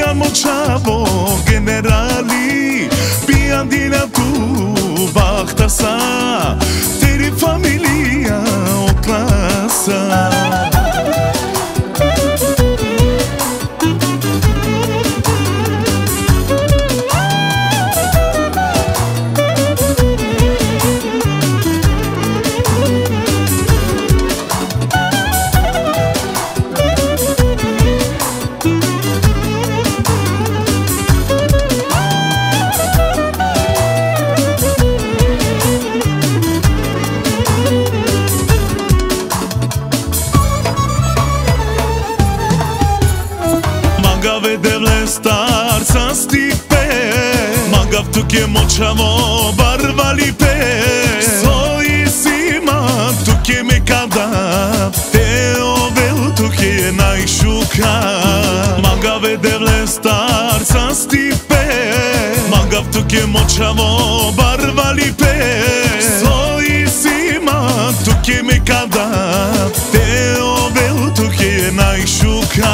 siamo čavo generali, Biandina tu bachta sa, teri familija oklasa. Vedevle star sa stipe, Magav tu ke močavo barvali pe, Soji sima tu ke me kada, Te ovel tu ke najšuka. Magav vedevle star sa stipe, Magav tu ke močavo barvali pe, Soji sima tu ke me kada, Te ovel tu ke najšuka.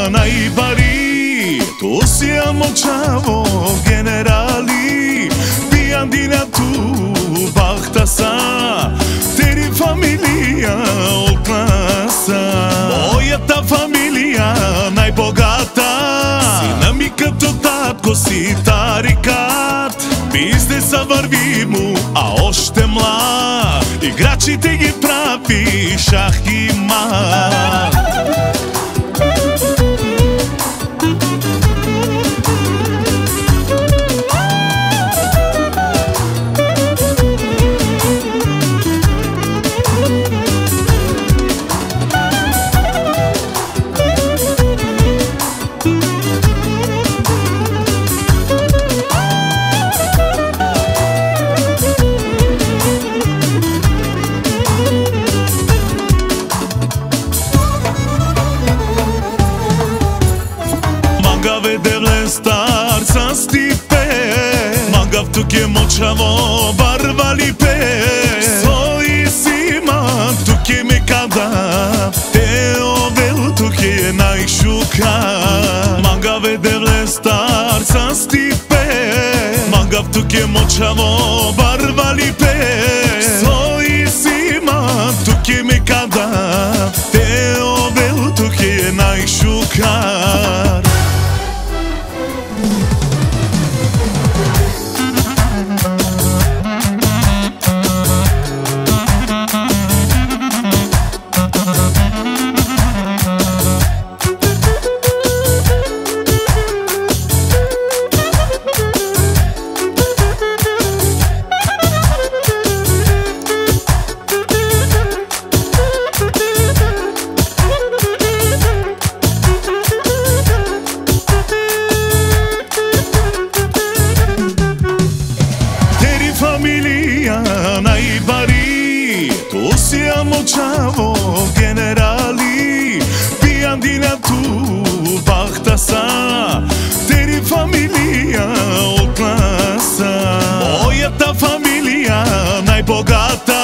Najbari, tu siamo čavo generali, Biandina tu bachta sa, teri familija oklasa. Moja ta familija najbogata, sina mi като татко си тарикат. Бизнеса върви му, а още млад, играчите ги прави шах и мат. Vedevle star sa stipe, Magav tu ke močavo barvali pe, Soji sima tu ke me kada, Te ovel tu ke najšuka. Magav vedevle star sa stipe, Magav tu ke močavo barvali pe, Soji sima tu ke me kada, Te ovel tu ke najšuka. Najbari, tu siamo čavo generali, Biandina tu bachta sa, teri familija oklasa. Moja ta familija najbogata,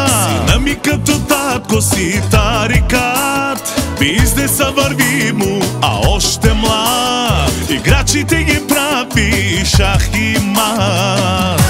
sina mi като татко си тарикат. Бизнеса върви му, а още млад, играчите ги прави шах и мат.